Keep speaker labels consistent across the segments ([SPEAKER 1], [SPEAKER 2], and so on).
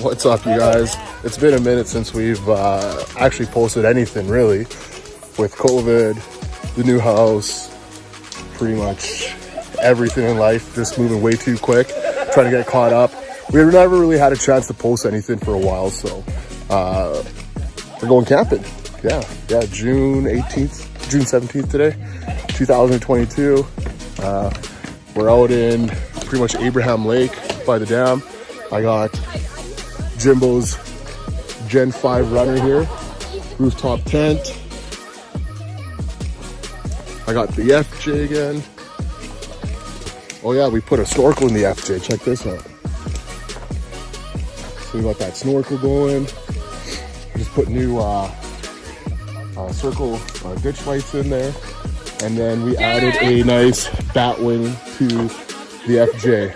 [SPEAKER 1] What's up, you guys? It's been a minute since we've actually posted anything, really. With COVID, the new house, pretty much everything in life just moving way too quick, trying to get caught up. We've never really had a chance to post anything for a while, so we're going camping. Yeah, June 18th, June 17th today, 2022. We're out in pretty much Abraham Lake by the dam. I got Jimbo's Gen 5 runner here, rooftop tent. I got the FJ again. Oh yeah, we put a snorkel in the FJ, check this out. So we got that snorkel going. Just put new circle ditch lights in there. And then we added a nice bat wing to the FJ.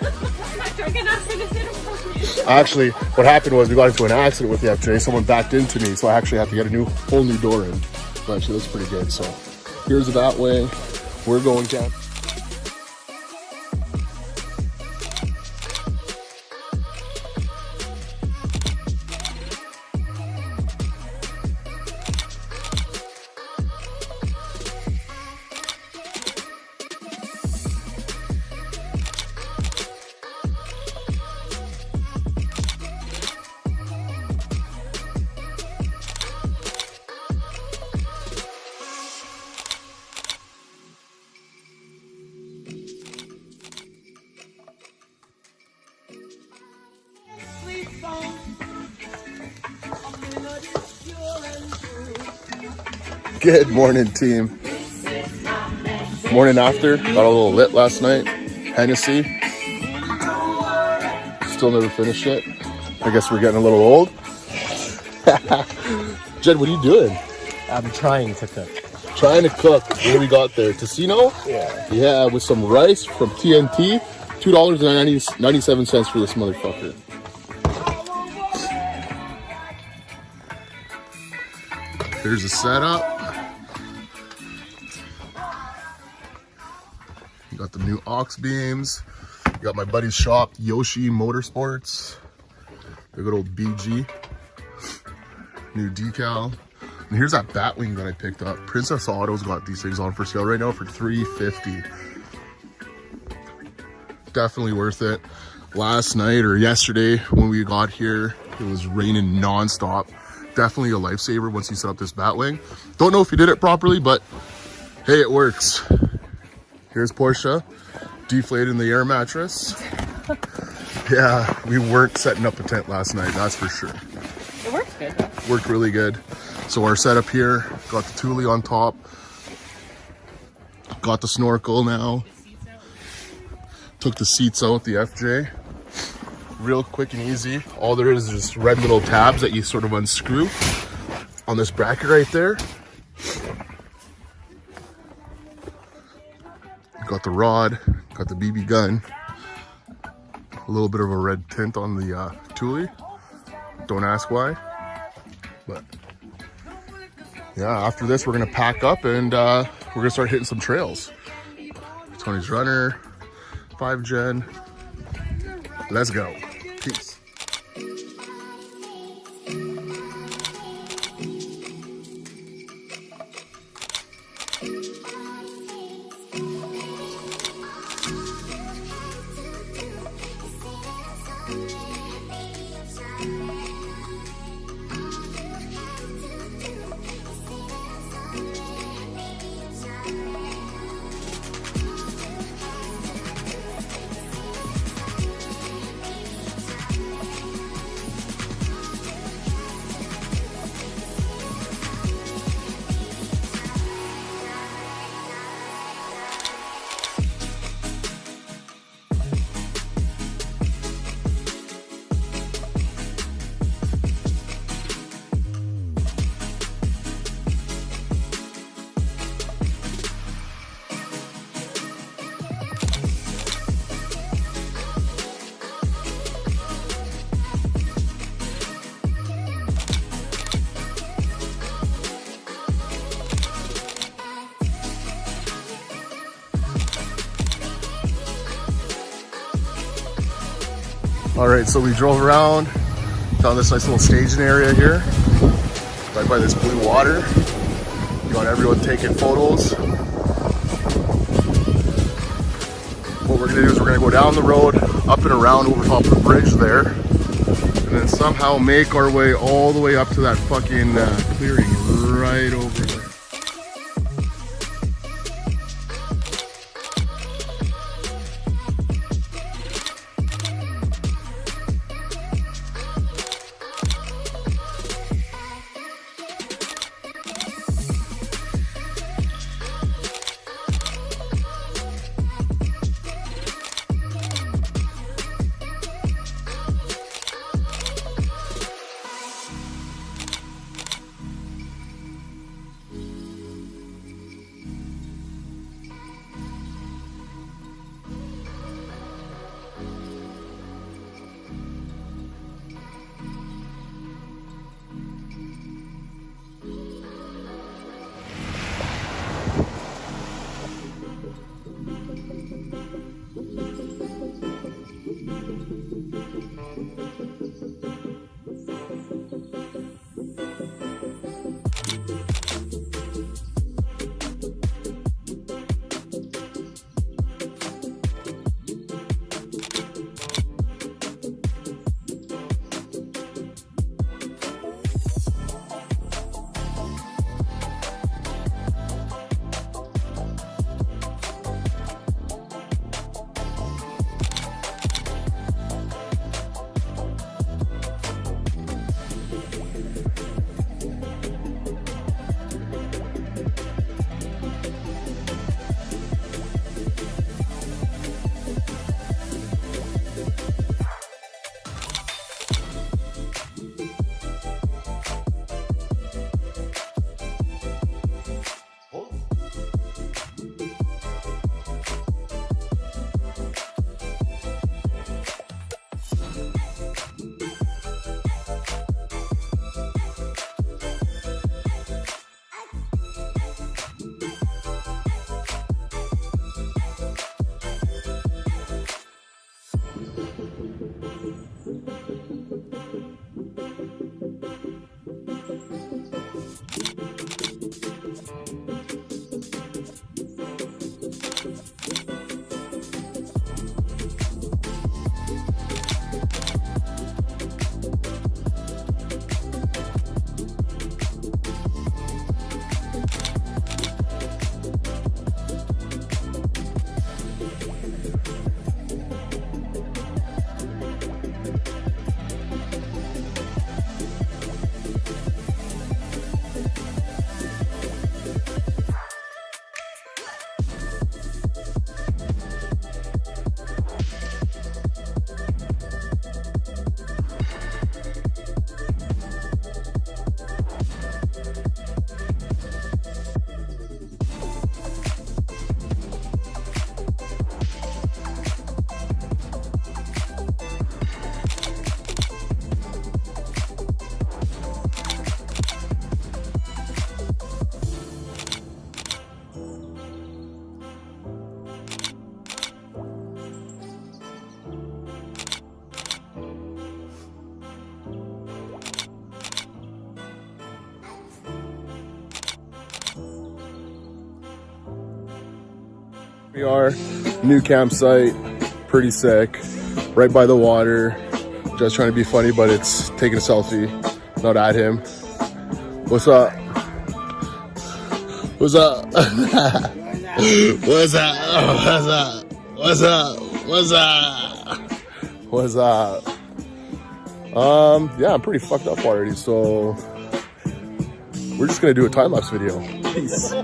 [SPEAKER 1] Actually, what happened was we got into an accident with the FJ. Someone backed into me, so I actually had to get a whole new door in. But actually, looks pretty good. So here's the bat wing. We're going camping. Good morning, team. Morning after. Got a little lit last night. Hennessy. Still never finished it. I guess we're getting a little old. Jed, what are you doing?
[SPEAKER 2] I'm trying to cook.
[SPEAKER 1] Trying to cook. What do we got there? Tocino?
[SPEAKER 2] Yeah.
[SPEAKER 1] Yeah, with some rice from TNT. $2.97 for this motherfucker. Here's the setup. Got the new aux beams. Got my buddy's shop, Yoshi Motorsports. The good old BG. New decal. And here's that Batwing that I picked up. Princess Auto's got these things on for sale right now for $350. Definitely worth it. Last night or yesterday when we got here, it was raining nonstop. Definitely a lifesaver once you set up this Batwing. Don't know if you did it properly, but hey, it works. Here's Portia deflating the air mattress. Yeah, we weren't setting up a tent last night, that's for sure.
[SPEAKER 3] It worked good though.
[SPEAKER 1] Worked really good. So our setup here, got the Thule on top. Got the snorkel now. Took the seats out, the FJ. Real quick and easy. All there is just red little tabs that you sort of unscrew on this bracket right there. Got the rod, got the BB gun. A little bit of a red tint on the Thule. Don't ask why. But yeah, after this we're gonna pack up and we're gonna start hitting some trails. Tony's runner, 5 Gen. Let's go. Peace. All right, so we drove around, found this nice little staging area here, right by this blue water. Got everyone taking photos. What we're gonna do is we're gonna go down the road, up and around over top of the bridge there, and then somehow make our way all the way up to that fucking clearing right over there. We are, new campsite, pretty sick, right by the water. Just trying to be funny, but it's taking a selfie, not at him. What's up? What's up? What's up? What's up? What's up? What's up? What's up? Yeah, I'm pretty fucked up already, so we're just gonna do a time-lapse video. Peace.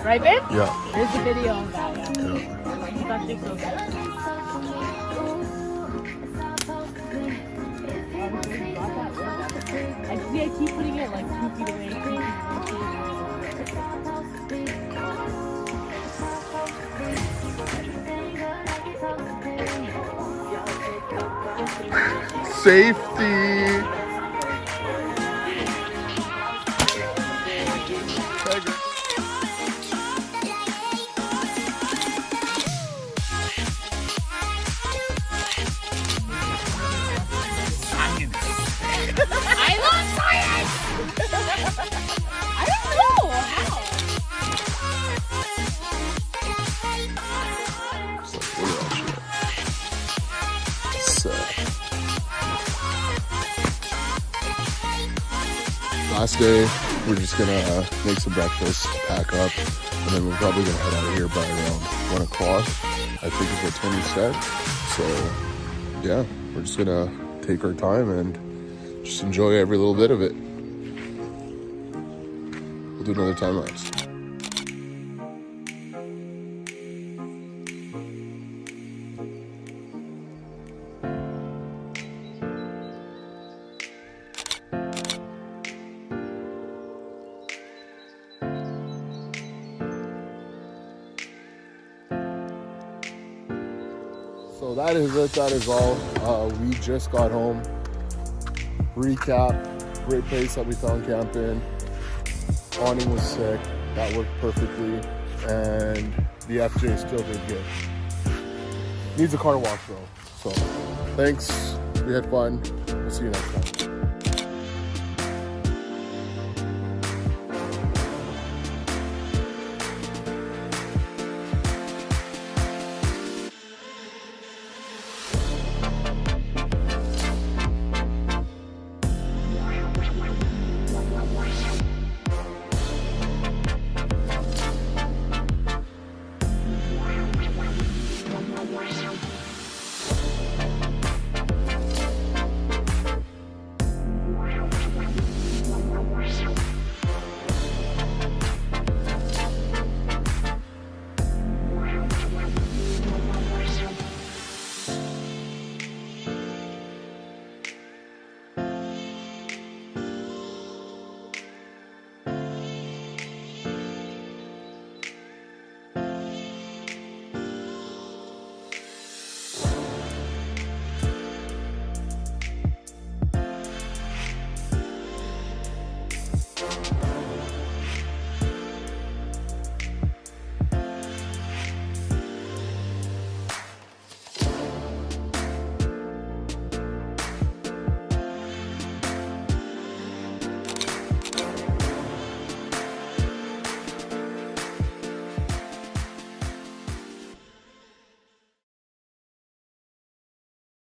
[SPEAKER 3] Right, babe?
[SPEAKER 1] Yeah.
[SPEAKER 3] There's the video of that. Yeah.
[SPEAKER 1] Yeah.
[SPEAKER 3] It's actually so good. I see. I keep putting it like 2 feet away. 3 feet away. 2 feet
[SPEAKER 1] Safety.
[SPEAKER 3] I love science! I don't know how.
[SPEAKER 1] It's like, look at that shit. So, last day, we're just gonna make some breakfast, pack up, and then we're probably gonna head out of here by around 1 o'clock, I think is what Tony said. So, yeah, we're just gonna take our time and just enjoy every little bit of it. We'll do another time lapse. So that is it, that is all. We just got home. Recap, great place that we found camping. Awning was sick, that worked perfectly, and the FJ still did good. Needs a car wash though. So thanks, we had fun, we'll see you next time.